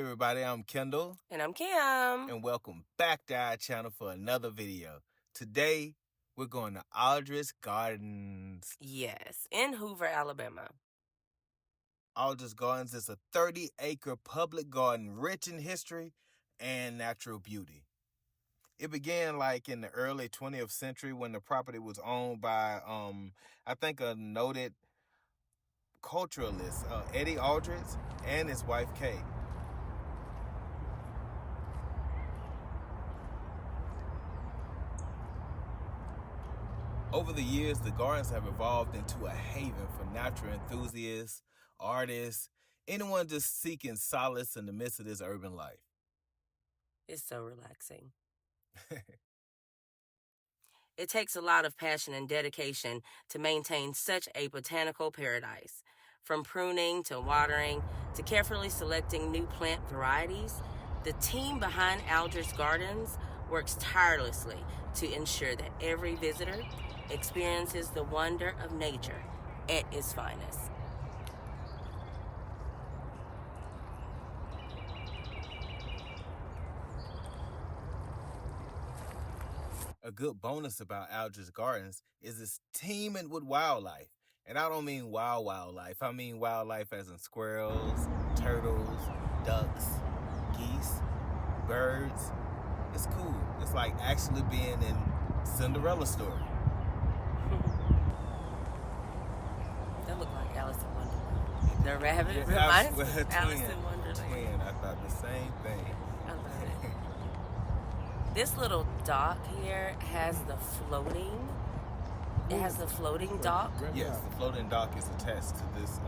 everybody, I'm Kendall. And I'm Kim. And welcome back to our channel for another video. Today, we're going to Aldridge Gardens. Yes, in Hoover, Alabama. Aldridge Gardens is a 30-acre public garden rich in history and natural beauty. It began in the early 20th century when the property was owned by, I think, a noted culturalist, Eddie Aldridge, and his wife, Kay. Over the years, the gardens have evolved into a haven for natural enthusiasts, artists, anyone just seeking solace in the midst of this urban life. It's so relaxing. It takes a lot of passion and dedication to maintain such a botanical paradise. From pruning to watering to carefully selecting new plant varieties, the team behind Aldridge Gardens works tirelessly to ensure that every visitor experiences the wonder of nature at its finest. A good bonus about Aldridge Gardens is it's teeming with wildlife. And I don't mean wild wildlife. I mean wildlife as in squirrels, turtles, ducks, geese, birds. It's cool. It's like actually being in Cinderella story. That looked like Alice in Wonderland. The rabbit reminds me of Alice in Wonderland. Twin. I thought the same thing. I love it. This little dock here has the floating. It has the floating dock. Yes, the floating dock is attached to this.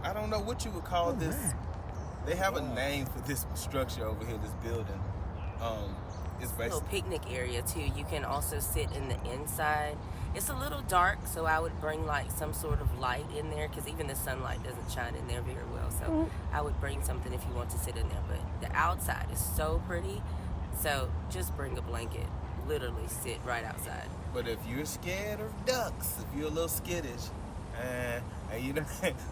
I don't know what you would call this. They have a name for this structure over here, this building. It's basically a little picnic area too. You can also sit in the inside. It's a little dark, so I would bring some sort of light in there because even the sunlight doesn't shine in there very well. So I would bring something if you want to sit in there. But the outside is so pretty. So just bring a blanket. Literally sit right outside. But if you're scared of ducks, if you're a little skittish, and you know,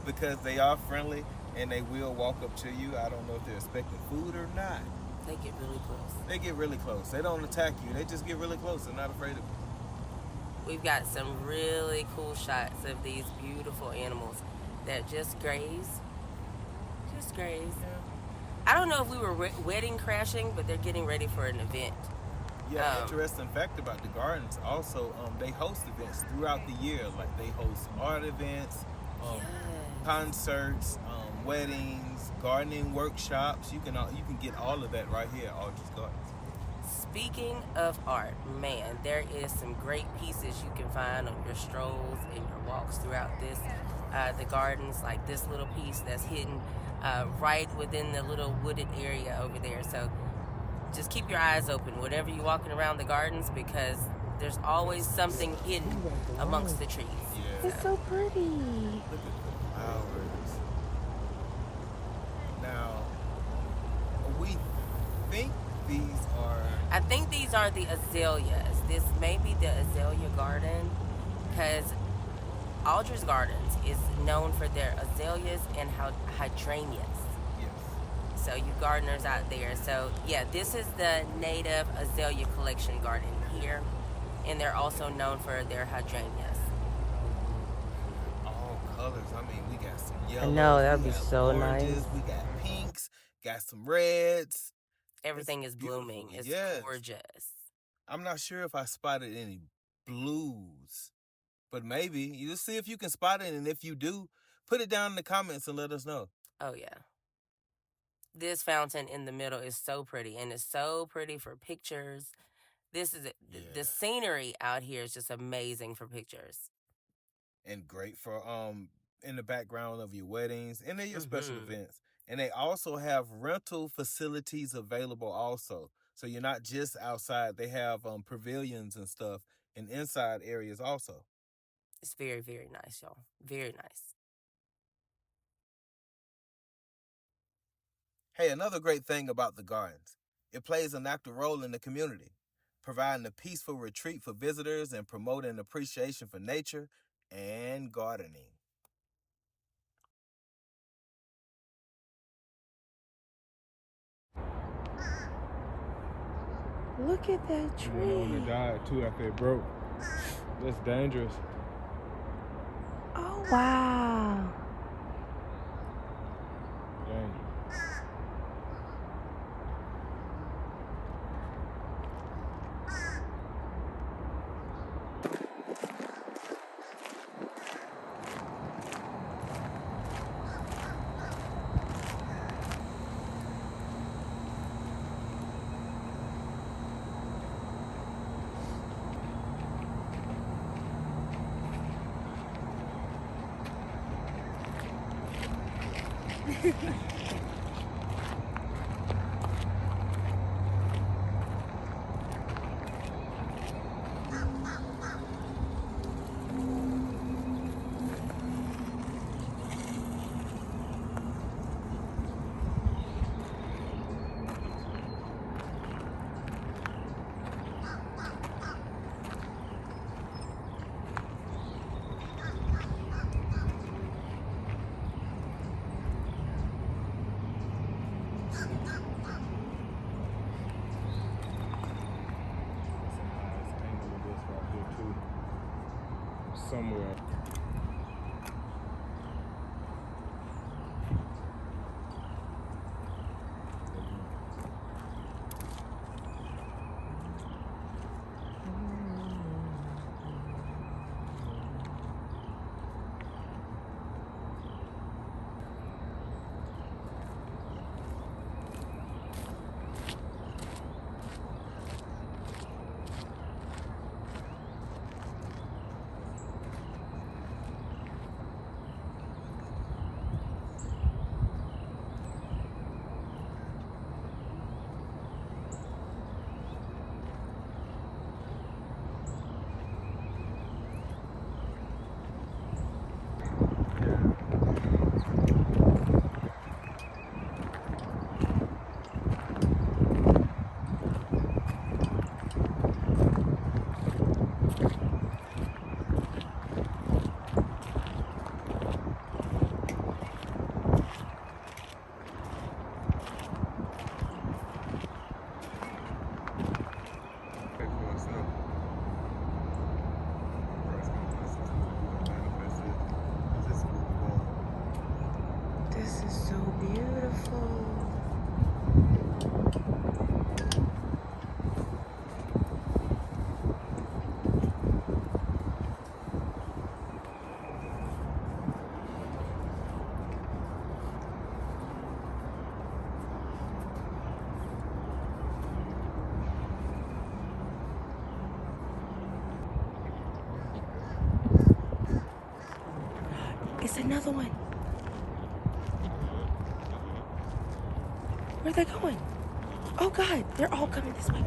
because they are friendly and they will walk up to you, I don't know if they're expecting food or not. They get really close. They get really close. They don't attack you. They just get really close. They're not afraid of you. We've got some really cool shots of these beautiful animals that just graze. Just graze. Yeah. I don't know if we were wedding crashing, but they're getting ready for an event. Yeah, interesting fact about the gardens. Also, they host events throughout the year. Like they host art events, concerts, weddings, gardening workshops. You can get all of that right here at Aldridge Gardens. Speaking of art, man, there is some great pieces you can find on your strolls and your walks throughout the gardens. Like this little piece that's hidden right within the little wooded area over there. So just keep your eyes open whenever you're walking around the gardens because there's always something hidden amongst the trees. Yeah. It's so pretty. Look at the flowers. Now, we think these are... I think these are the azaleas. This may be the azalea garden because Aldridge Gardens is known for their azaleas and hydrangeas. So you gardeners out there. So yeah, this is the native azalea collection garden here. And they're also known for their hydrangeas. All colors. I mean, we got some yellows. I know, that'd be so oranges, nice. We got pinks, got some reds. Everything is blooming. It's gorgeous. I'm not sure if I spotted any blues, but maybe. You'll see if you can spot it, and if you do, put it down in the comments and let us know. Oh yeah. This fountain in the middle is so pretty, and it's so pretty for pictures. This is the scenery out here is just amazing for pictures, and great for in the background of your weddings and your special events. And they also have rental facilities available also, so you're not just outside. They have pavilions and stuff and inside areas also. It's very, very nice, y'all. Very nice. Hey, another great thing about the gardens, it plays an active role in the community, providing a peaceful retreat for visitors and promoting appreciation for nature and gardening. Look at that And then the one tree. that died too after it broke. That's dangerous. Oh, wow. Dangerous. Somewhere. This is so beautiful. It's another one. Where are they going? Oh God, they're all coming this way.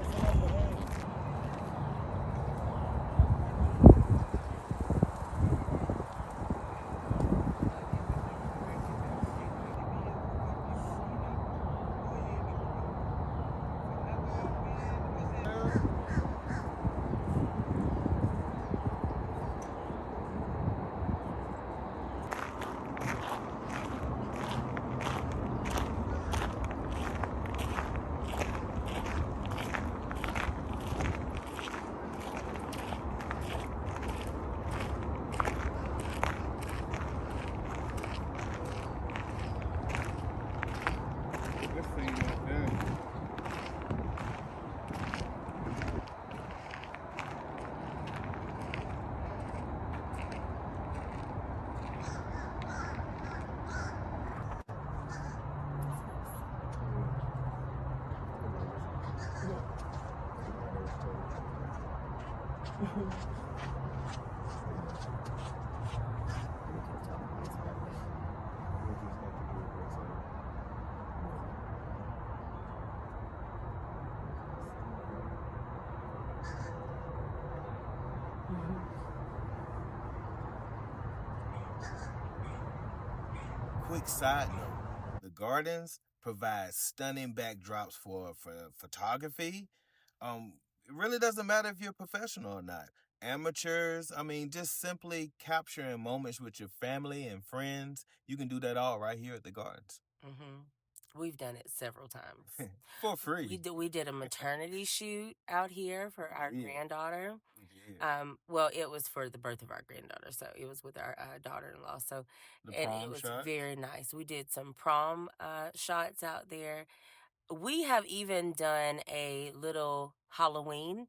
Quick side note, the gardens provide stunning backdrops for photography. It really doesn't matter if you're a professional or not. Amateurs, I mean, just simply capturing moments with your family and friends, you can do that all right here at the gardens. Mm-hmm. We've done it several times. For free. We did a maternity shoot out here for our Yeah. granddaughter. Yeah. Well, it was for the birth of our granddaughter, so it was with our daughter-in-law. So, The and it prom was shot. very nice. We did some prom shots out there. We have even done a little Halloween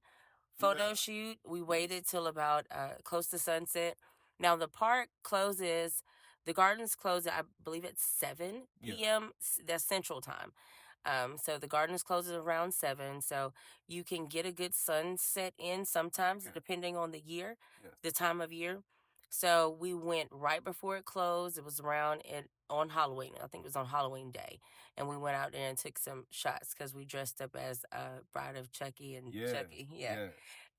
photo Yeah. shoot. We waited till about close to sunset. Now the park closes, the gardens close, I believe at 7 Yeah. p.m. That's Central Time. So the gardens closes around 7. So you can get a good sunset in sometimes, Okay. depending on the year, Yeah. the time of year. So we went right before it closed. It was around it on Halloween. I think it was on Halloween day. And we went out there and took some shots because we dressed up as Bride of Chucky and Yeah. Chucky. Yeah.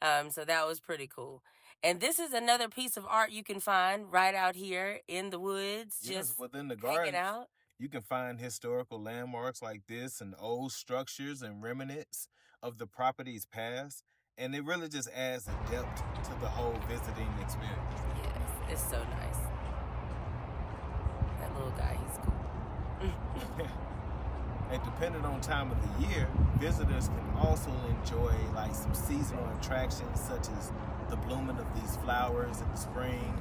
Yeah. So that was pretty cool. And this is another piece of art you can find right out here in the woods, Yes, just within the hanging gardens, out. you can find historical landmarks like this and old structures and remnants of the property's past. And it really just adds a depth to the whole visiting experience. Yes, it's so nice. That little guy, he's cool. And depending on time of the year, visitors can also enjoy like some seasonal attractions such as the blooming of these flowers in the spring,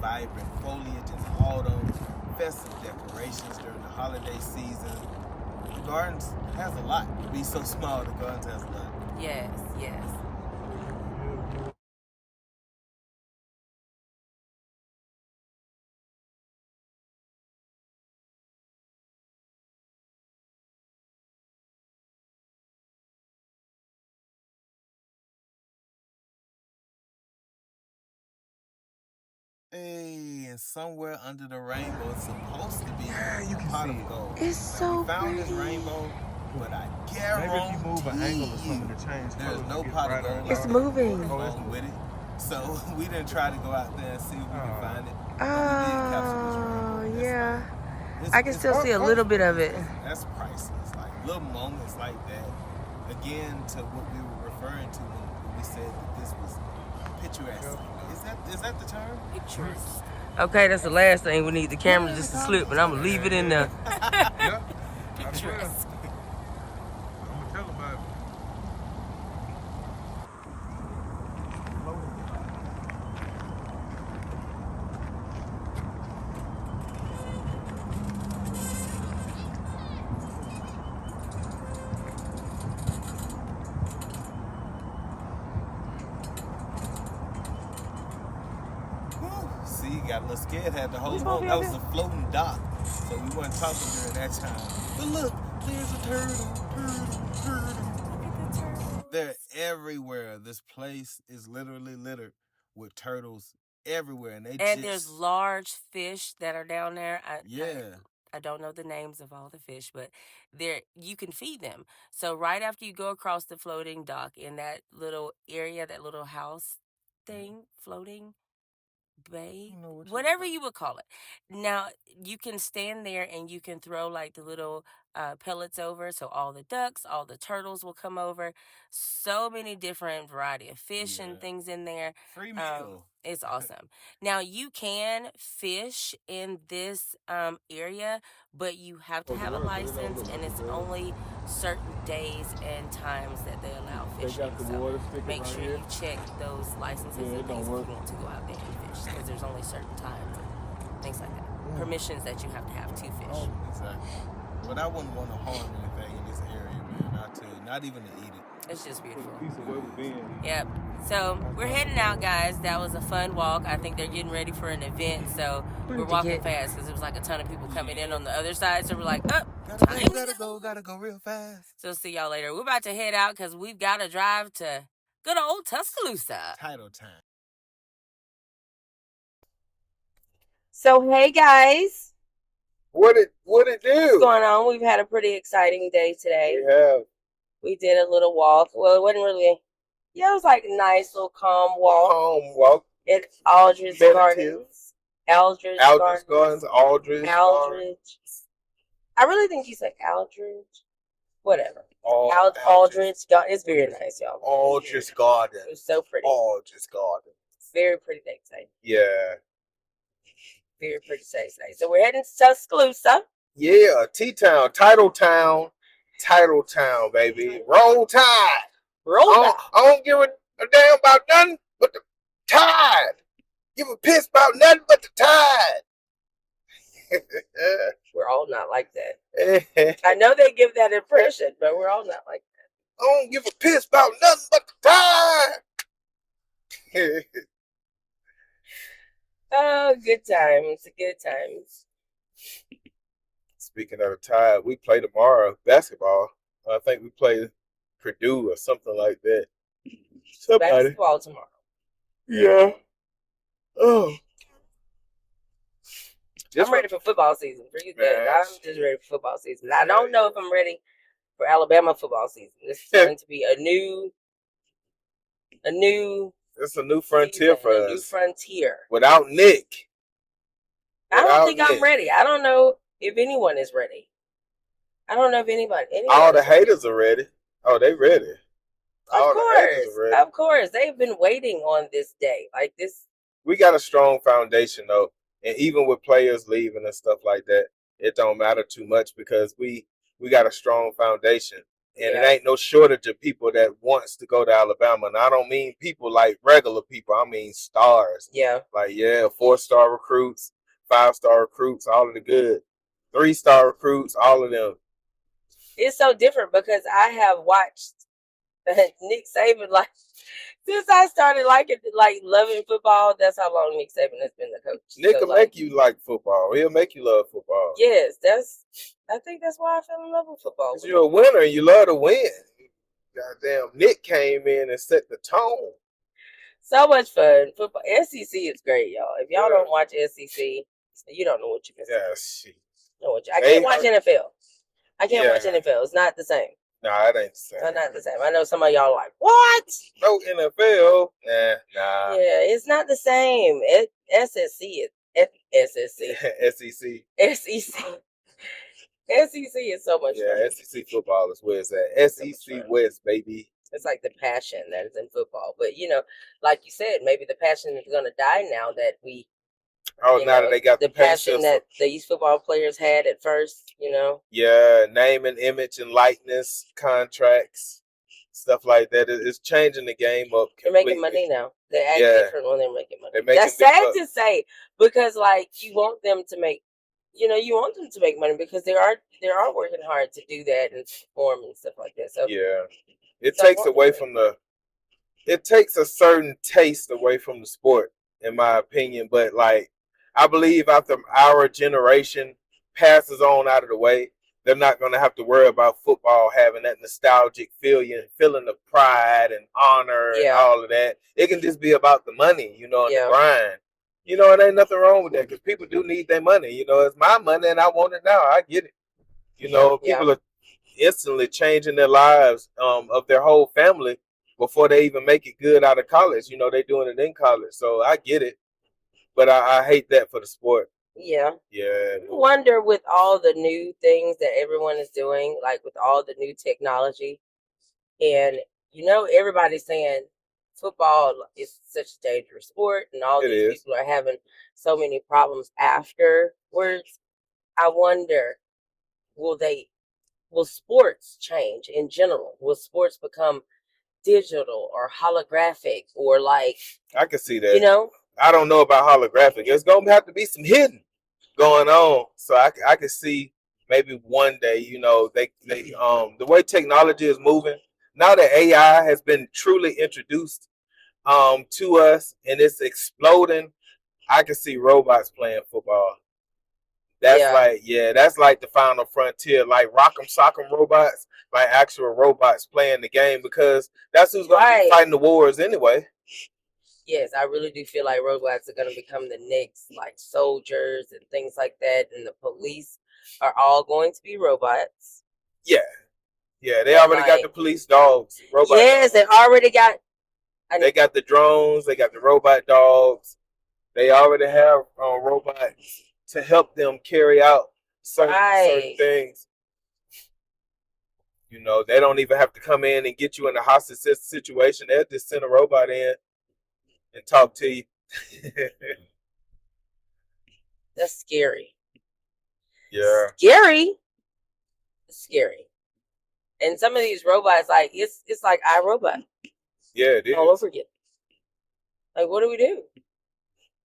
vibrant foliage in the autumn, festive decorations during the holiday season. The gardens has a lot. To be so small, the gardens has a lot. Yes, yes. Hey, and somewhere under the rainbow, it's supposed to be you a can pot see of it. gold. It's Now, so we found this pretty. rainbow, but I Maybe if you move an angle or guarantee something you to change there's colors, no it gets pot of brighter gold and like It's that darker. moving. along with it. So we didn't try to go out there and see if we can find it. But we Oh, did capture this rainbow. That's yeah. like, I can still see a little bit of it. That's priceless. Like little moments like that. Again, to what we were referring to when we said that this was picturesque. Is that the term? Pictures. Okay, that's the last thing we need. The camera just to slip, and I'm gonna leave it in there. Yeah. Picturesque. I'm gonna tell about it. See, got a little scared, had the whole boat. That was a floating dock. So we weren't talking during that time. But look, there's a turtle. They're everywhere. This place is literally littered with turtles everywhere. And there's large fish that are down there. Yeah. I don't know the names of all the fish, but you can feed them. So right after you go across the floating dock in that little area, that little house thing, floating bay, whatever you would call it. Now you can stand there and you can throw like the little pellets over, so all the ducks, all the turtles will come over. So many different variety of fish and things in there. Free meal. It's awesome. Now you can fish in this area, but you have to have a license, and it's only certain days and times that they allow fishing. So make sure you check those licenses and things if you want to go out there and fish, because there's only certain times and things like that. Permissions that you have to fish. Exactly. But I wouldn't want to harm anything in this area, man. I tell you, not even to eat it. It's just beautiful. Piece of where we've been. Yep. So we're heading out, guys. That was a fun walk. I think they're getting ready for an event, so we're walking fast because there was like a ton of people coming in on the other side. So we're like, gotta go real fast. So see y'all later. We're about to head out because we've got to drive to good old Tuscaloosa. Title time. So hey guys, What it do? what's going on? We've had a pretty exciting day today. We have. We did a little walk. Well, it wasn't really. Yeah, it was like a nice little calm walk. It's Aldridge Gardens. Aldridge Gardens. Aldridge. I really think you said Aldridge. Whatever. Aldridge. It's very nice, y'all. Aldridge Gardens. It was so pretty. Aldridge Gardens. Very pretty day today. Yeah. Very pretty day today. So we're heading to Tuscaloosa. Yeah, T-Town, Titletown, baby. Roll Tide. I don't give a damn about nothing but the Tide. Give a piss about nothing but the Tide. We're all not like that. I know they give that impression, but we're all not like that. I don't give a piss about nothing but the Tide. Oh, good times, good times. Speaking of the Tide, we play tomorrow basketball. I think we play Purdue or something like that. Somebody. Basketball tomorrow. Yeah. Oh. I'm ready for football season. Forget that. I'm just ready for football season. I don't know if I'm ready for Alabama football season. This is going to be a new. It's a new frontier for us. A new frontier. Without Nick. I don't think I'm ready. I don't know if anyone is ready. I don't know if anybody. All the haters are ready. Oh, they ready. Of course. They've been waiting on this day. Like this. We got a strong foundation though. And even with players leaving and stuff like that, it don't matter too much because we got a strong foundation. And it ain't no shortage of people that wants to go to Alabama. And I don't mean people like regular people. I mean stars. Yeah. Like, 4-star recruits, 5-star recruits, all of the good. 3-star recruits, all of them. It's so different because I have watched Nick Saban since I started loving football. That's how long Nick Saban has been the coach. Nick will make you like football. He'll make you love football. Yes, I think that's why I fell in love with football. Because you're a winner and you love to win. Goddamn, Nick came in and set the tone. So much fun. Football. SEC is great, y'all. If y'all don't watch SEC, you don't know what you're missing. Yeah, shit. I can't watch NFL. I can't watch NFL. It's not the same. Nah, it ain't the same. It's not the same. I know some of y'all are like, what? No NFL. Nah. Yeah, it's not the same. SEC is SEC. SEC is so much fun. SEC football is where it's at. SEC West, baby. It's like the passion that is in football. But, like you said, maybe the passion is going to die now that we... now that they got the passion that these football players had at first, Yeah, name and image and likeness, contracts, stuff like that. It's changing the game up completely. They're making money now. They act different when they're making money. That's sad to say because, you want them to make... you want them to make money because they are working hard to do that and perform and stuff like that. So it takes away from it takes a certain taste away from the sport, in my opinion. But I believe after our generation passes on out of the way, they're not going to have to worry about football having that nostalgic feeling of pride and honor and all of that. It can just be about the money, and the grind. It ain't nothing wrong with that because people do need their money. It's my money and I want it now. I get it. People are instantly changing their lives of their whole family before they even make it good out of college. They're doing it in college. So I get it. But I hate that for the sport. Yeah. Yeah. I wonder with all the new things that everyone is doing, with all the new technology, and everybody's saying football is such a dangerous sport and all these people are having so many problems afterwards. I wonder, will sports change in general? Will sports become digital or holographic or I can see that. I don't know about holographic. There's going to have to be some hidden going on. So I can see maybe one day, they the way technology is moving, now that AI has been truly introduced to us and it's exploding, I can see robots playing football. That's that's like the final frontier, like Rock'em Sock'em robots, like actual robots playing the game because that's who's going to be fighting the wars anyway. Yes, I really do feel like robots are going to become the next soldiers and things like that, and the police are all going to be robots. Yeah, they already got the police dogs. Robots. Yes, they already got. They got the drones. They got the robot dogs. They already have robots to help them carry out certain things. They don't even have to come in and get you in a hostage situation. They'll just send a robot in and talk to you. That's scary. Yeah. Scary. And some of these robots, like it's like iRobot. Yeah, it is. All over again. Like, what do we do?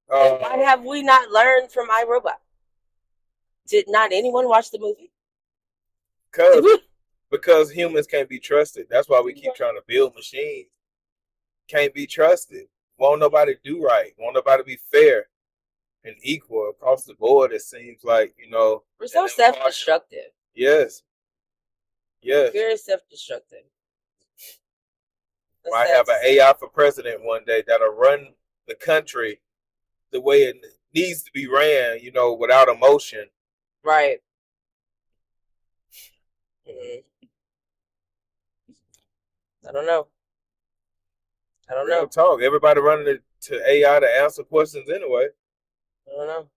Why have we not learned from iRobot? Did not anyone watch the movie? Because humans can't be trusted. That's why we keep trying to build machines. Can't be trusted. Won't nobody do right. Won't nobody be fair and equal across the board. It seems like, we're so self-destructive. Yes. Very self-destructive. Might have an AI for president one day that'll run the country the way it needs to be ran, without emotion. Right. I don't know. Real talk. Everybody running to AI to answer questions anyway. I don't know.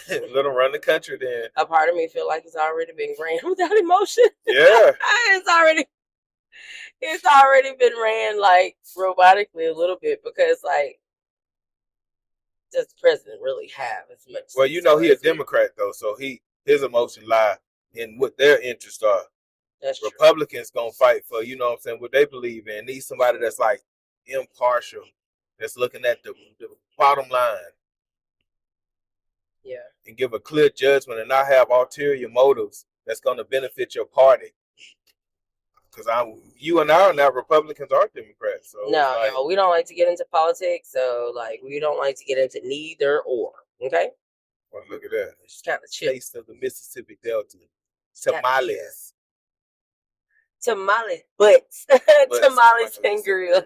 Let them run the country then. A part of me feel like it's already been ran without emotion. Yeah. It's already been ran like robotically a little bit because like does the president really have as much? Well, he a Democrat though, so his emotions lie in what their interests are. That's true. Republicans gonna fight for, what they believe in. Need somebody that's like impartial, that's looking at the bottom line. Yeah. And give a clear judgment and not have ulterior motives that's gonna benefit your party. Because you and I are not Republicans or Democrats. So no, we don't like to get into politics. So like we don't like to get into neither or. Okay. Well, look at that. It's kind of chill. Taste of the Mississippi Delta. Tamales. Butts. Tamales and grill.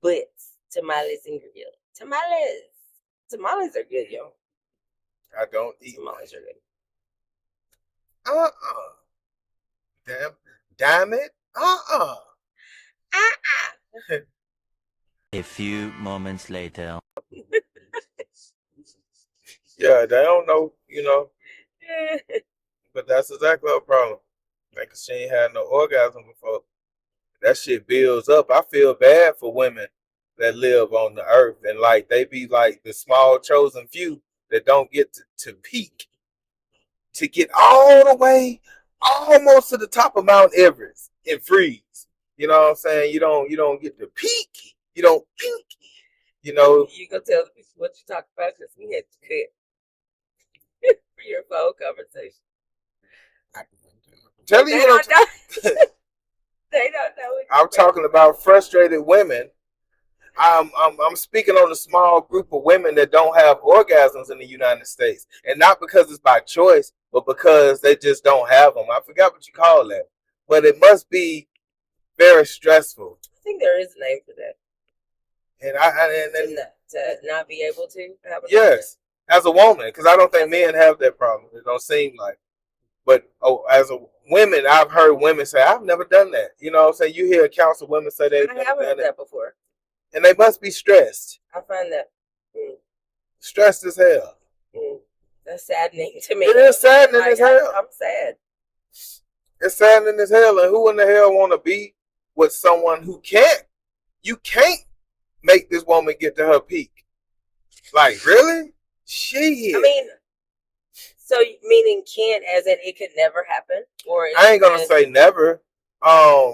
Butts. Tamales and grill. Tamales are good, yo. I don't eat. Tamales are good. Damn it. A few moments later. Yeah, they don't know, But that's exactly our problem. Like she ain't had no orgasm before. That shit builds up. I feel bad for women that live on the earth and like they be like the small chosen few that don't get to peak. To get all the way almost to the top of Mount Everest and freeze. You know what I'm saying? You don't get to peak. You don't peak. You go tell the people what you talk about because we had to cut for your phone conversation. Tell you what they don't know. I'm talking about frustrated women. I'm speaking on a small group of women that don't have orgasms in the United States, and not because it's by choice, but because they just don't have them. I forgot what you call that, but it must be very stressful. I think there is a name for that. And to not be able to have a yes, as a woman, because I don't think men have that problem. It don't seem like. But as a women, I've heard women say, "I've never done that." You know what I'm saying? You hear accounts of women say they've I haven't heard that before. And they must be stressed. I find that stressed as hell. That's saddening to me. It is saddening as hell. I'm sad. It's saddening as hell. And who in the hell want to be with someone who can't? You can't make this woman get to her peak. Like, really? Shit. I mean, so meaning can't as in it could never happen? Or I ain't going to say never. I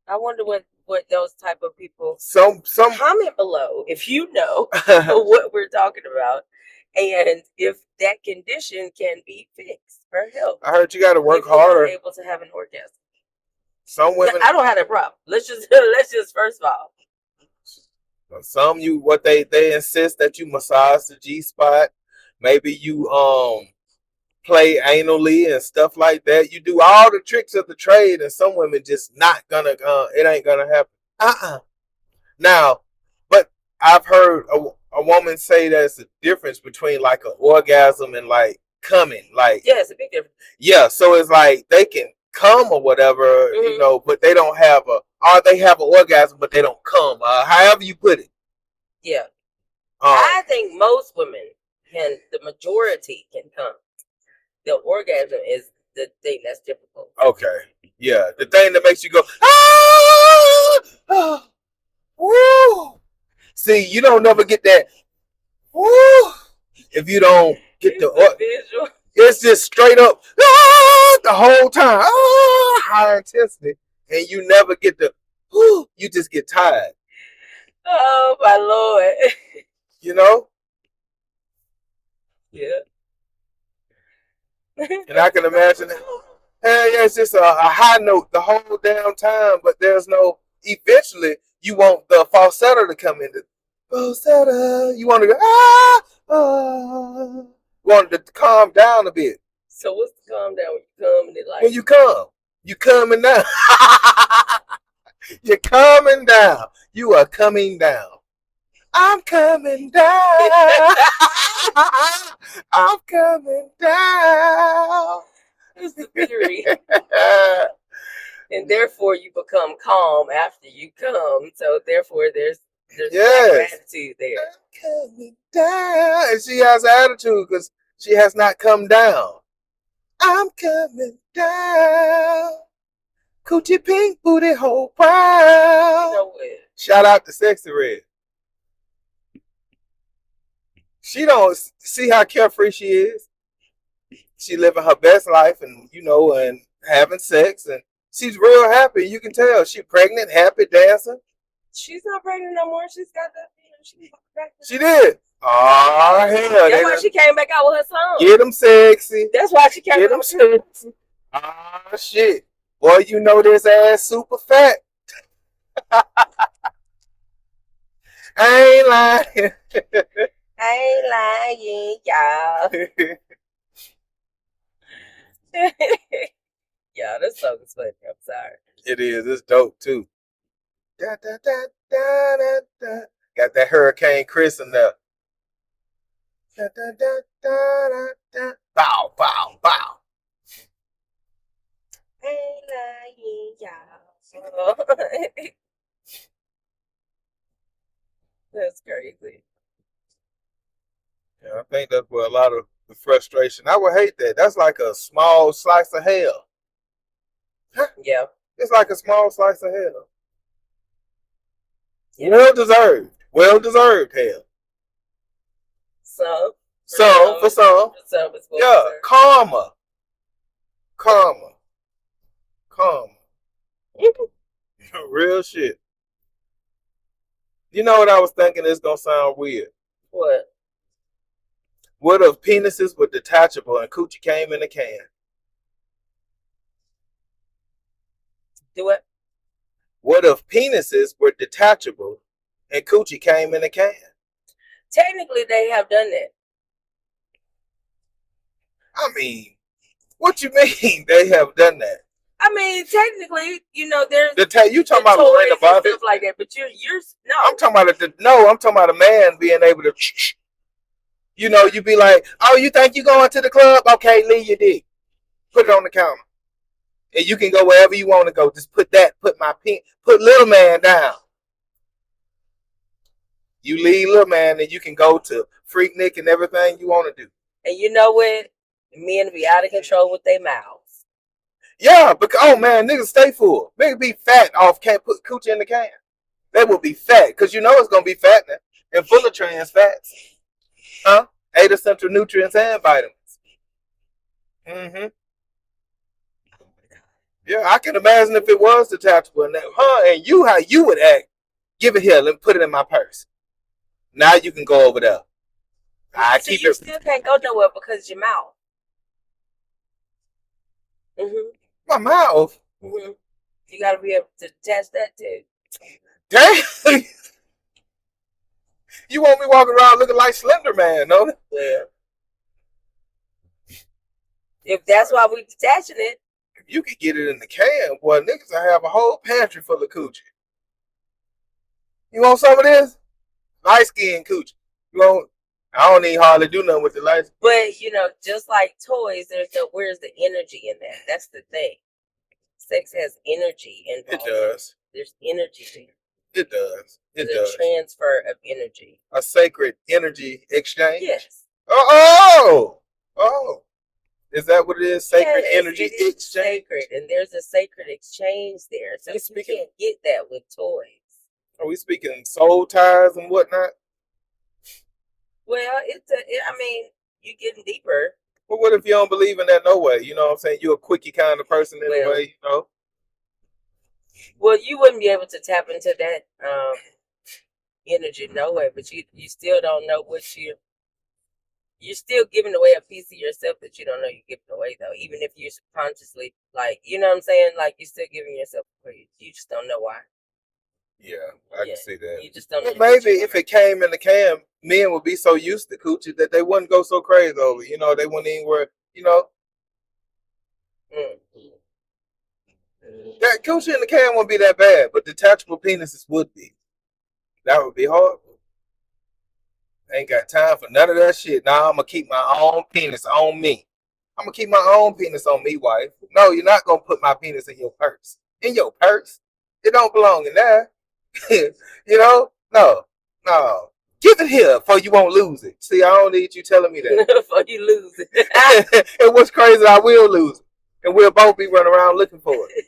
wonder what those type of people some comment below if you know what we're talking about and if that condition can be fixed or helped. I heard you got to work if harder. Able to have an orgasm. Some women. I don't have that problem. Let's just first of all. Some they insist that you massage the G spot. Maybe you play anally and stuff like that. You do all the tricks of the trade, and some women just not gonna. It ain't gonna happen. Now, but I've heard a woman say there's a difference between like an orgasm and like coming. Like it's a big difference. Yeah, so it's like they can come or whatever, but they don't have or they have an orgasm, but they don't come. However you put it. Yeah. I think most women the majority can come. The orgasm is the thing that's difficult. Okay. Yeah. The thing that makes you go, woo. See, you don't never get that, woo, if you don't get the visual. It's just straight up the whole time, high intensity, and you never get the. You just get tired. Oh my Lord. You know. Yeah. And I can imagine that. Hey, yeah, it's just a high note the whole damn time, but there's no. Eventually, you want the falsetto to come in. The falsetto. You want to go You want it to calm down a bit. So what's the calm down when you come and it like? When you come, you coming down. You're coming down. You are coming down. I'm coming down. I'm coming down. It's the theory. And therefore you become calm after you come. So therefore there's yes. attitude there. I'm coming down. And she has attitude because she has not come down. I'm coming down. Coochie pink booty hole brown. You know what? Shout out to Sexy Red. She don't see how carefree she is. She living her best life and, and having sex. And she's real happy. You can tell. She's pregnant, happy, dancing. She's not pregnant no more. She's got that. She's pregnant. She did. Oh, hell. That's why she came back out with her song. Get them sexy. That's why she came back out with sexy. Oh, shit. Boy, you know this ass super fat. I ain't lying. I ain't lying, y'all. Yeah, this song is funny. I'm sorry. It is. It's dope, too. Da, da, da, da, da, da. Got that Hurricane Chris in there. Da, da, da, da, da, da. Bow, bow, bow. Ain't lying, y'all. That's crazy. Yeah, I think that's where a lot of the frustration. I would hate that. That's like a small slice of hell. Yeah. It's like a small slice of hell. Yeah. Well deserved hell. Some. For some. Yeah, karma. Real shit. You know what I was thinking? It's gonna sound weird. What? What if penises were detachable and coochie came in a can? Do it. What if penises were detachable and coochie came in a can? Technically, they have done that. I mean, what you mean they have done that? I mean, technically, there's you talking about toys and stuff like that, but you're no. I'm talking about a man being able to. You be like, oh, you think you going to the club? Okay, leave your dick. Put it on the counter. And you can go wherever you want to go. Just put little man down. You leave little man and you can go to Freaknik and everything you want to do. And you know what? Men be out of control with their mouths. Yeah, because, oh man, niggas stay full. Niggas be fat off, can't put coochie in the can. They will be fat, because you know it's going to be fattening and full of trans fats. Huh? 8 essential nutrients and vitamins. Mm-hmm. Yeah, I can imagine if it was detachable. And how you would act. Give it here, let me put it in my purse. Now you can go over there. You still can't go nowhere because of your mouth. Mm-hmm. My mouth? Mm-hmm. You got to be able to detach that too. Damn! You want me walking around looking like Slender Man, no? Yeah. If that's why we detaching it. If you could get it in the can, boy, niggas will have a whole pantry full of coochie. You want some of this? Light skin coochie. I don't need hardly do nothing with the lights. But, just like toys, where's the energy in that? That's the thing. Sex has energy involved. It does. There's energy there. It does. It There's does. A transfer of energy. A sacred energy exchange? Yes. Oh! Is that what it is? Sacred energy exchange? Sacred, and there's a sacred exchange there. So you can't get that with toys. Are we speaking soul ties and whatnot? Well, you're getting deeper. But what if you don't believe in that no way? You know what I'm saying? You're a quickie kind of person anyway, Well, you know? Well, you wouldn't be able to tap into that energy no way, but you still don't know what you're still giving away a piece of yourself that you don't know you're giving away though, even if you're subconsciously like, you know what I'm saying? Like you're still giving yourself away. You just don't know why. Yeah, I can see that. You just don't know. But maybe if it came in the can, men would be so used to coochie that they wouldn't go so crazy over it. You know, they wouldn't even worry, you know. That coochie in the can wouldn't be that bad, but detachable penises would be. That would be horrible. Ain't got time for none of that shit. Now I'm gonna keep my own penis on me. I'm gonna keep my own penis on me, wife. No, you're not gonna put my penis in your purse. In your purse? It don't belong in there. You know? No. Give it here before you won't lose it. See, I don't need you telling me that. Before you lose it. And what's crazy, I will lose it. And we'll both be running around looking for it.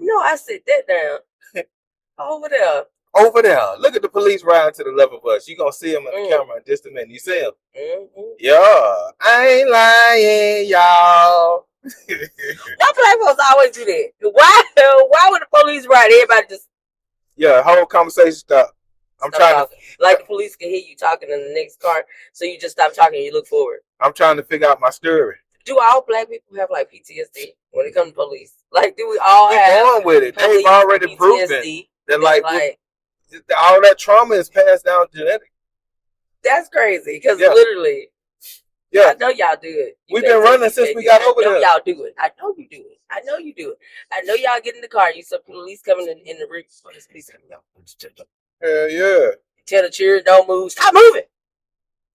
No, I sit that down. Over there. Over there. Look at the police riding to the left of us. You're going to see them on the camera in just a minute. You see them? Mm-hmm. Yeah. I ain't lying, y'all. Why black folks always do that? Why would the police ride? Everybody just... Yeah, whole conversation stop. I'm trying talking. Like the police can hear you talking in the next car, so you just stop talking and you look forward. I'm trying to figure out my story. Do all black people have like PTSD when it comes to police? Like, do we all have going with it? They've already proven that like all that trauma is passed down genetically. That's crazy because literally, I know y'all do it. We've been running since we got over there. Y'all do it. I know you do it. I know you do it. I know y'all get in the car. You saw police coming in the rear. Police coming out. Hell yeah. Tell the cheer, don't move. Stop moving.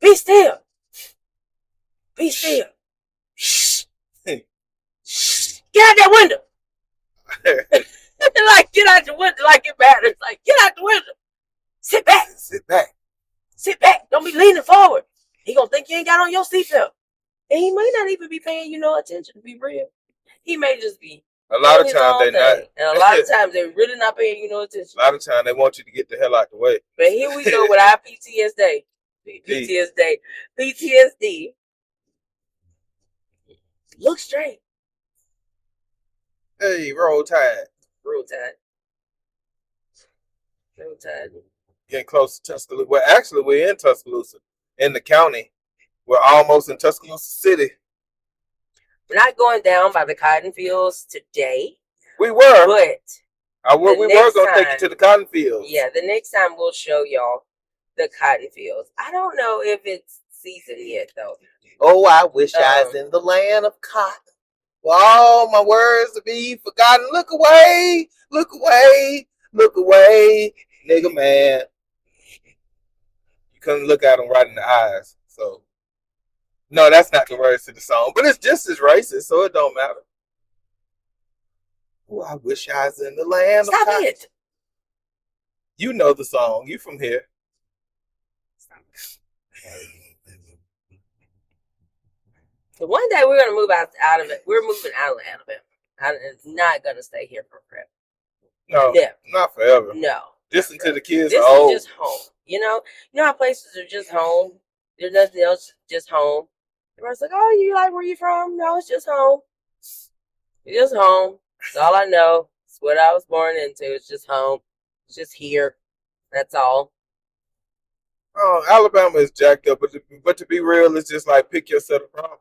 Be still. Be still. Shh. Shh. Get out that window. Like, get out the window like it matters. Like, get out the window. Sit back. Sit back. Sit back. Don't be leaning forward. He gonna think you ain't got on your seatbelt. And he might not even be paying you no attention, to be real. He may just be. A lot of times they not. And a lot of times they're really not paying you no attention. A lot of times they want you to get the hell out the way. But here we go with our PTSD. PTSD. Look straight. Hey, roll tide. Roll tide. Roll tide. Getting close to Tuscaloosa. Well, actually, we're in Tuscaloosa, in the county. We're almost in Tuscaloosa City. We're not going down by the cotton fields today. We were. But we were going to take you to the cotton fields. Yeah, the next time we'll show y'all the cotton fields. I don't know if it's season yet, though. Oh, I wish I was in the land of cotton. For all my words to be forgotten. Look away, look away, look away, nigga man. You couldn't look at him right in the eyes. So, no, that's not the words to the song. But it's just as racist, so it don't matter. Oh, I wish I was in the land of cotton. Stop it. You know the song. You from here. So one day we're gonna move out of it. We're moving out of Alabama. I'm not gonna stay here for forever. No, not forever. No, just until the kids this are old. This is just home. You know how places are just home. There's nothing else, just home. Everyone's like, "Oh, you like where you from?" No, it's just home. It's just home. That's all I know. It's what I was born into. It's just home. It's just here. That's all. Oh, Alabama is jacked up, but to be real, it's just like pick your set of problems.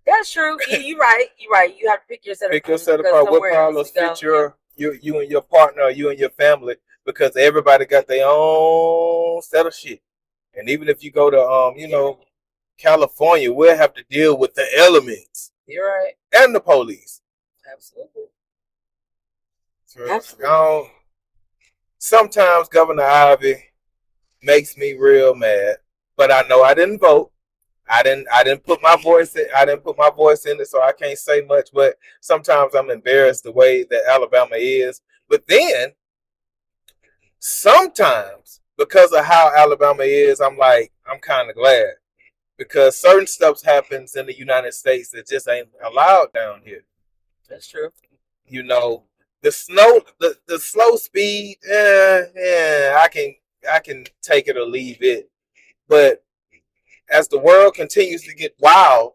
That's true. You're right. You're right. You have to pick your set of problems. What problems fit you and your partner, you and your family, because everybody got their own set of shit. And even if you go to California, we'll have to deal with the elements. You're right. And the police. Absolutely. So, sometimes Governor Ivey makes me real mad, but I know I didn't vote. I didn't put my voice in. I didn't put my voice in it, so I can't say much. But sometimes I'm embarrassed the way that Alabama is. But then sometimes, because of how Alabama is, I'm kind of glad, because certain stuff happens in the United States that just ain't allowed down here. That's true. The slow speed. I can take it or leave it, but as the world continues to get wild,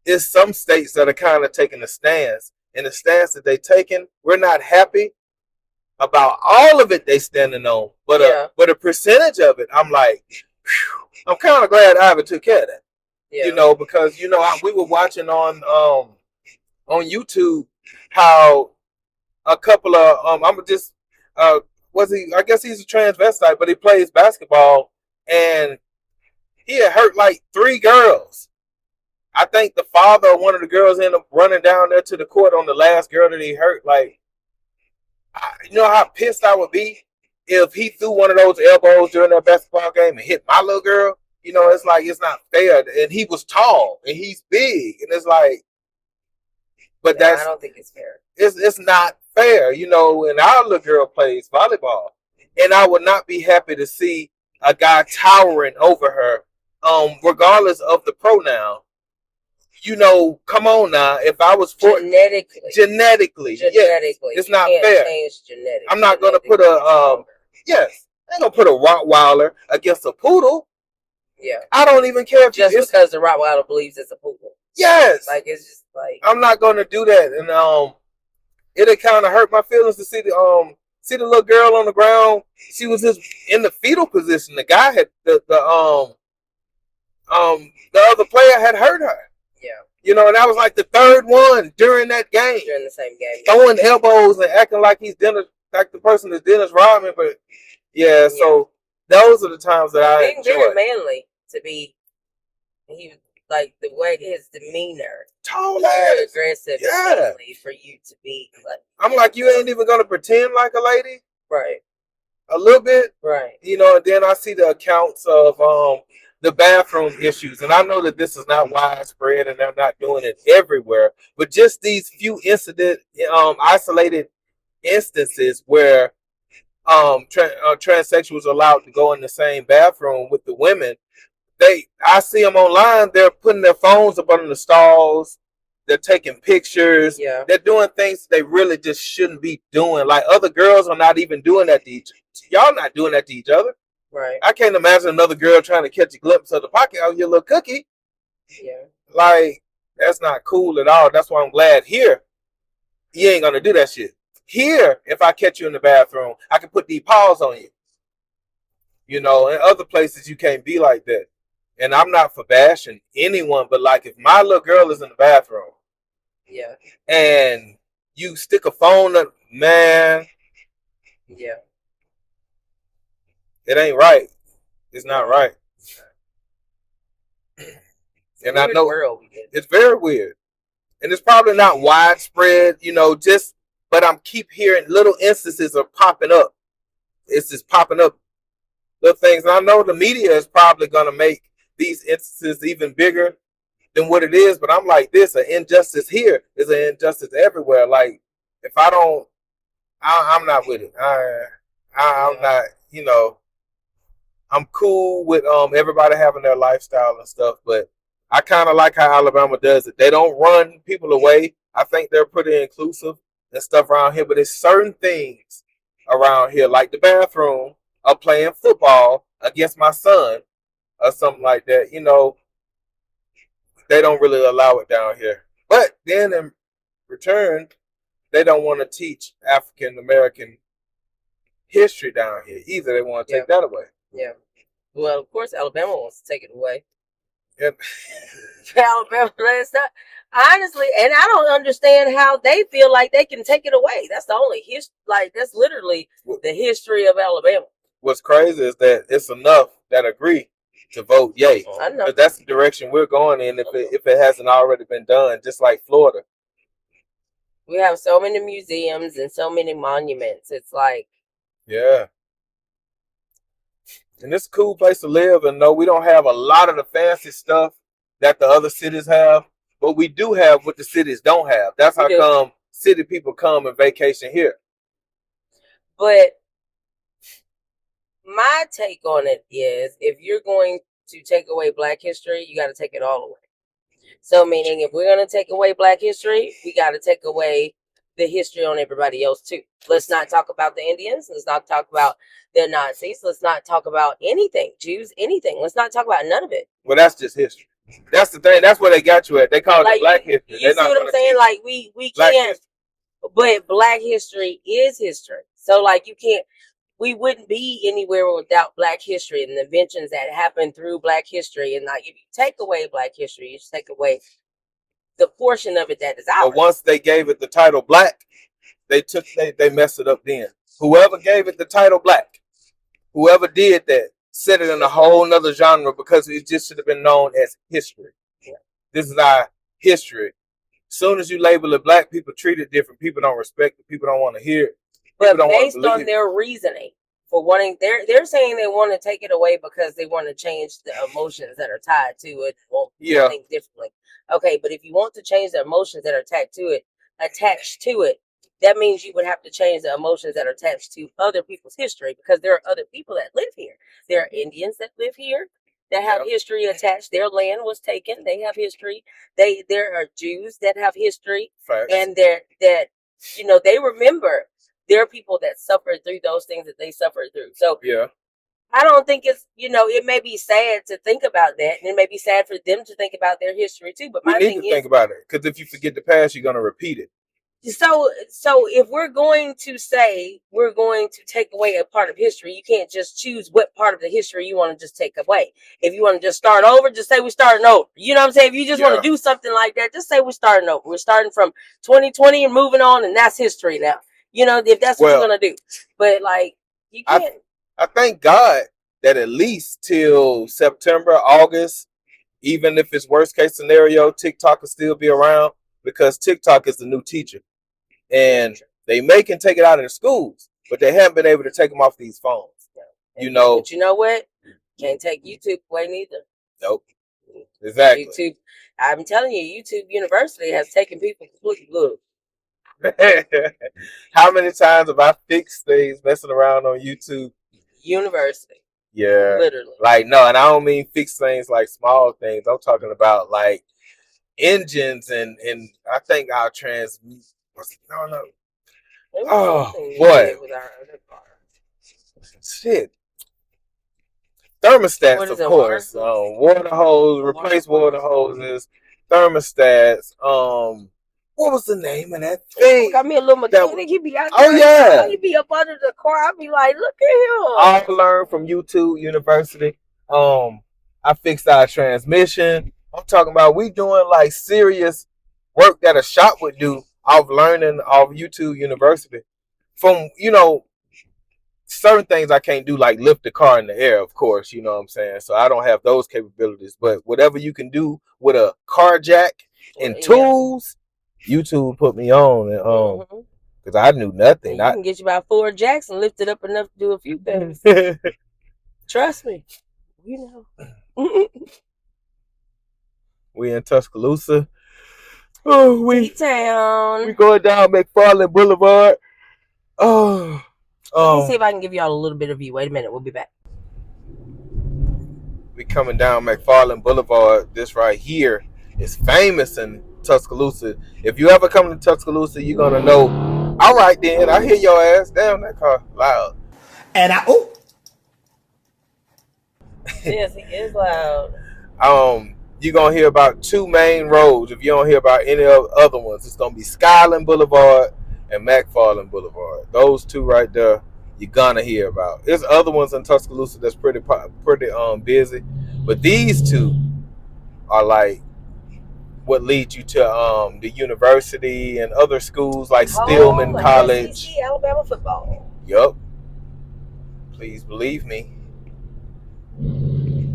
it's some states that are kind of taking a stance. And the stance that they taking, we're not happy about all of it they standing on. But a percentage of it, I'm like, whew, I'm kind of glad Ivy took care of that. Yeah. You know, because, you know, we were watching on YouTube how a couple of, I guess he's a transvestite, but he plays basketball, and he had hurt like 3 girls. I think the father of one of the girls ended up running down there to the court on the last girl that he hurt. Like, you know how pissed I would be if he threw one of those elbows during that basketball game and hit my little girl. You know, it's like, it's not fair. And he was tall and he's big, and it's like, but I don't think it's fair. It's not fair, you know. And our little girl plays volleyball, and I would not be happy to see a guy towering over her, regardless of the pronoun. You know, come on now. If I was genetically, yes, it's not fair. I'm not gonna put I ain't gonna put a Rottweiler against a poodle. Yeah, I don't even care if just because the Rottweiler believes it's a poodle. Yes, like it's just like I'm not gonna do that, and it kind of hurt my feelings to see the little girl on the ground. She was just in the fetal position. The guy had the other player had hurt her. Yeah. You know, and that was like the 3rd one during that game. During the same game. Throwing elbows and acting like he's like the person is Dennis Rodman. But yeah, so those are the times that I enjoy. Being very manly to be, he like the way his demeanor. Tall ass. Aggressive. Yeah. For you to be like. I'm like, you ain't even going to pretend like a lady. Right. A little bit. Right. You know, and then I see the accounts of, the bathroom issues, and I know that this is not widespread and they're not doing it everywhere, but just these few isolated instances where transsexuals are allowed to go in the same bathroom with the women. I see them online. They're putting their phones up under the stalls. They're taking pictures. Yeah. They're doing things they really just shouldn't be doing. Like, other girls are not even doing that to each other. Y'all not doing that to each other. Right. I can't imagine another girl trying to catch a glimpse of the pocket of your little cookie. Yeah. Like, that's not cool at all. That's why I'm glad here you ain't gonna do that shit. Here, if I catch you in the bathroom, I can put these paws on you. You know, in other places you can't be like that. And I'm not for bashing anyone, but like, if my little girl is in the bathroom, yeah, and you stick a phone up, man, yeah, it ain't right. It's not right. And I know it's very weird. And it's probably not widespread, you know, but I'm keep hearing little instances are popping up. It's just popping up, little things. And I know the media is probably going to make these instances even bigger than what it is. But I'm like, an injustice here is an injustice everywhere. Like, if I'm not with it. I'm not, you know, I'm cool with everybody having their lifestyle and stuff, but I kind of like how Alabama does it. They don't run people away. I think they're pretty inclusive and stuff around here, but there's certain things around here, like the bathroom of playing football against my son or something like that. You know, they don't really allow it down here. But then in return, they don't want to teach African American history down here either. They want to take that away. Yeah. Well, of course, Alabama wants to take it away. Yep. Alabama, honestly, and I don't understand how they feel like they can take it away. That's the only history. Like, that's literally the history of Alabama. What's crazy is that it's enough that agree to vote yay. I know. But that's the direction we're going in. If it hasn't already been done, just like Florida. We have so many museums and so many monuments. It's like, yeah. And it's a cool place to live. And no, we don't have a lot of the fancy stuff that the other cities have, but we do have what the cities don't have. That's how come city people come and vacation here. But my take on it is, if you're going to take away Black history, you got to take it all away. So meaning, if we're going to take away Black history, we got to take away the history on everybody else too. Let's not talk about the Indians. Let's not talk about the Nazis. Let's not talk about anything, Jews, anything. Let's not talk about none of it. Well, that's just history. That's the thing. That's where they got you at. They call it Black history. You see what I'm saying? Like we can't. But Black history is history. So like we wouldn't be anywhere without Black history and the inventions that happened through Black history. And like if you take away Black history, you just take away the portion of it that is ours. But once they gave it the title Black, they messed it up then. Whoever gave it the title Black, whoever did that, set it in a whole nother genre because it just should have been known as history. Yeah. This is our history. As soon as you label it Black, people treat it different. People don't respect it. People don't want to hear it. But based on their reasoning for wanting, they're saying they want to take it away because they want to change the emotions that are tied to it. Well, think differently. Okay, but if you want to change the emotions that are attached to it, that means you would have to change the emotions that are attached to other people's history because there are other people that live here. There are Indians that live here that have history attached. Their land was taken. They have history. There are Jews that have history. Facts. And they remember there are people that suffered through those things that they suffered through. So I don't think it's, it may be sad to think about that, and it may be sad for them to think about their history too. But my thing is, think about it, because if you forget the past, you're going to repeat it. So if we're going to say we're going to take away a part of history, you can't just choose what part of the history you want to just take away. If you want to just start over, just say we're starting over. You know what I'm saying? If you just want to do something like that, just say we're starting over. We're starting from 2020 and moving on, and that's history now. If that's what you're going to do. But like, you can't. I thank God that at least till September, August, even if it's worst case scenario, TikTok will still be around because TikTok is the new teacher. And they can take it out of the schools, but they haven't been able to take them off these phones. But you know what? Can't take YouTube away neither. Nope. Exactly. YouTube. I'm telling you, YouTube University has taken people completely blue. How many times have I fixed things messing around on YouTube University? Yeah. Literally. Like, no, and I don't mean fix things like small things. I'm talking about like engines and I think our No. Oh, boy. Shit. Thermostats, of course. Water hose, replace water hoses, thermostats. What was the name of that thing? Got me a little mechanic. He be out there. He be up under the car. I be like, look at him. I learned from YouTube University. I fixed our transmission. I'm talking about we doing like serious work that a shop would do off learning off YouTube University. From, certain things I can't do, like lift the car in the air, of course, you know what I'm saying? So I don't have those capabilities. But whatever you can do with a car jack and tools, YouTube put me on, and because I knew nothing. I can get you about 4 jacks and lift it up enough to do a few things. Trust me, We in Tuscaloosa. Oh, we going down McFarland Boulevard. Let me see if I can give y'all a little bit of view. Wait a minute, we'll be back. We coming down McFarland Boulevard. This right here is famous in Tuscaloosa. If you ever come to Tuscaloosa, you're gonna know. All right, then I hear your ass. Damn, that car loud. And yes, he is loud. You're gonna hear about 2 main roads. If you don't hear about any other ones, it's gonna be Skyland Boulevard and McFarland Boulevard. Those 2 right there, you're gonna hear about. There's other ones in Tuscaloosa that's pretty busy, but these 2 are like what leads you to the university and other schools like Stillman College. SEC, Alabama football. Yup. Please believe me.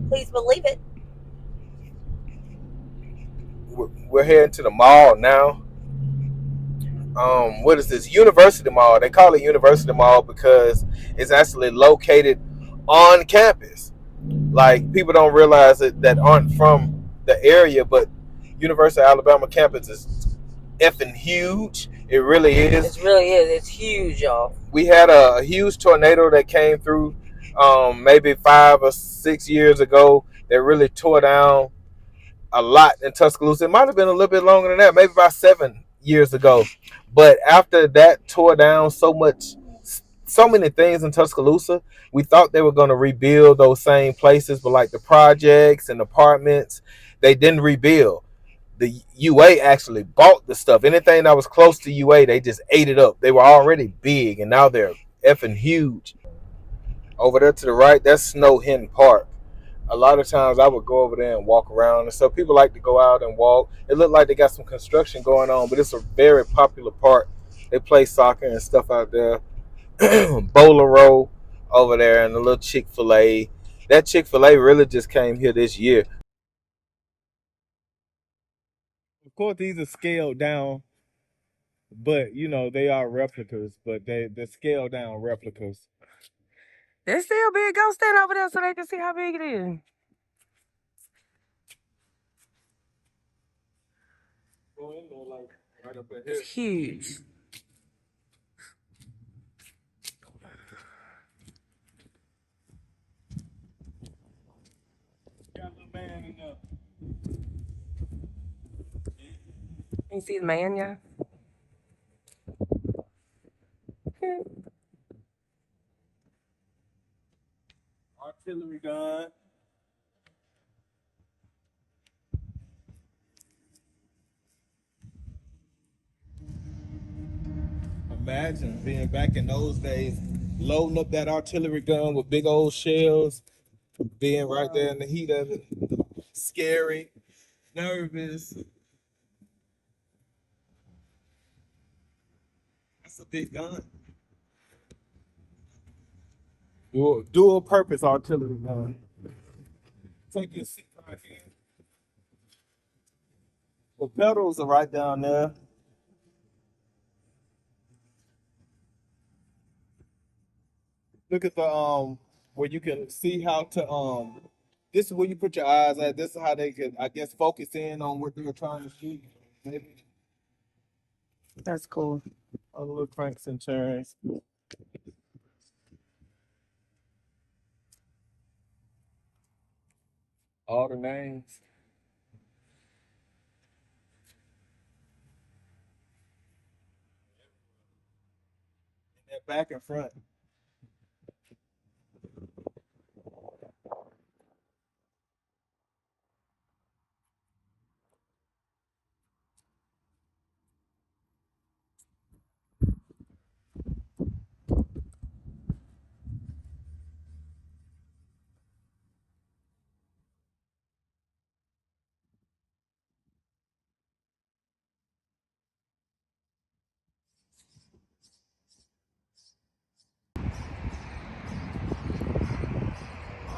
Please believe it. We're heading to the mall now. What is this? University Mall. They call it University Mall because it's actually located on campus. Like, people don't realize it that aren't from the area, but University of Alabama campus is effing huge. It really is. It really is. It's huge, y'all. We had a huge tornado that came through maybe 5 or 6 years ago that really tore down a lot in Tuscaloosa. It might have been a little bit longer than that, maybe about 7 years ago. But after that tore down so many things in Tuscaloosa, we thought they were going to rebuild those same places, but like the projects and apartments, they didn't rebuild. The UA actually bought the stuff. Anything that was close to UA, they just ate it up. They were already big, and now they're effing huge. Over there to the right, that's Snow Hen Park. A lot of times I would go over there and walk around, and so people like to go out and walk. It looked like they got some construction going on, but it's a very popular park. They play soccer and stuff out there. Bolero over there, and a little Chick-fil-A. That Chick-fil-A really just came here this year. Of course, these are scaled down, but you know they are replicas. But they're scaled down replicas. They're still big. Go stand over there so they can see how big it is. Like right up ahead. It's huge. Got a little man in there. You see the man, yeah? Artillery gun. Imagine being back in those days, loading up that artillery gun with big old shells, being right there in the heat of it. Scary, nervous. That's a big gun. Dual purpose artillery gun. Take your seat right here. The pedals are right down there. Look at the where you can see how to this is where you put your eyes at. This is how they could, I guess, focus in on what they're trying to shoot. Maybe That's cool. all the little cranks and turns. All the names. And that back and front.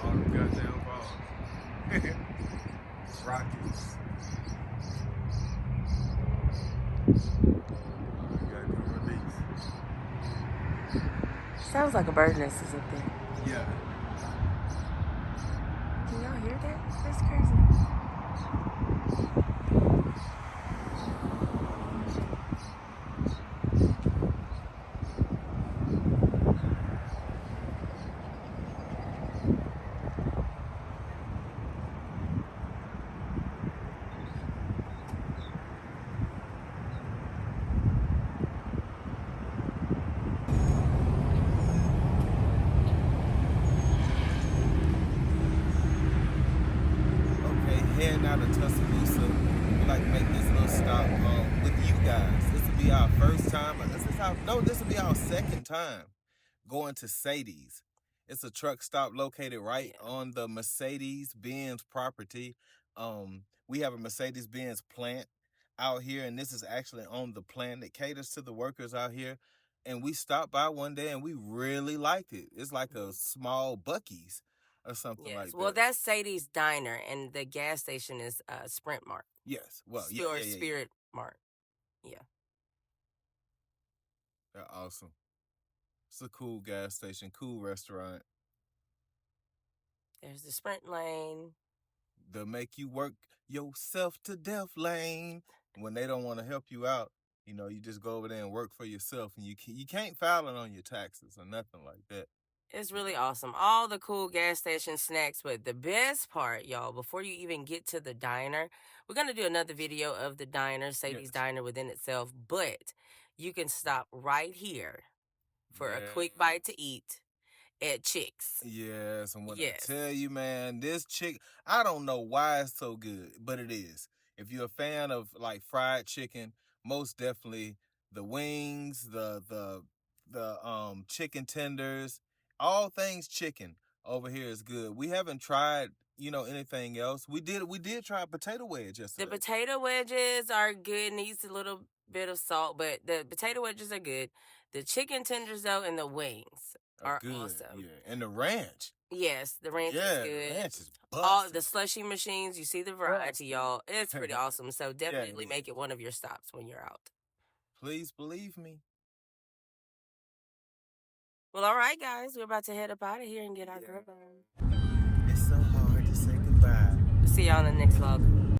All the goddamn balls. Rockets. Gotta do release. Sounds like a bird nest is up there. Yeah. Can y'all hear that? That's crazy. Heading out of Tuscaloosa, we like to make this little stop with you guys. This will be our first time. This will be our second time going to Sadie's. It's a truck stop located right on the Mercedes-Benz property. We have a Mercedes-Benz plant out here, and this is actually on the plant that caters to the workers out here. And we stopped by one day, and we really liked it. It's like a small Buc-ee's or something like that. Well, that's Sadie's Diner, and the gas station is Sprint Mart. Yes. Well, Or Spirit Mart. Yeah. They're awesome. It's a cool gas station, cool restaurant. There's the Sprint lane. They'll make you work yourself to death lane. When they don't want to help you out, you just go over there and work for yourself, and you can't file it on your taxes or nothing like that. It's really awesome. All the cool gas station snacks, but the best part, y'all, before you even get to the diner, we're going to do another video of the diner, Sadie's Diner within itself, but you can stop right here for a Yeah. quick bite to eat at Chick's. Yes, and when Yes. I tell you, man, this chick, I don't know why it's so good, but it is. If you're a fan of like fried chicken, most definitely the wings, the chicken tenders, all things chicken over here is good. We haven't tried, anything else. We did try a potato wedge The yesterday. potato wedges are good. Needs a little bit of salt, but the potato wedges are good. The chicken tenders, though, and the wings are good, awesome. yeah, and the ranch. Yes, the ranch is Yeah, good. the ranch is All busted. the slushy machines, you see the variety, y'all. It's pretty awesome. So definitely yeah. make it one of your stops when you're out. Please believe me. Well, all right, guys, we're about to head up out of here and get our grub on. It's so hard to say goodbye. See y'all in the next vlog.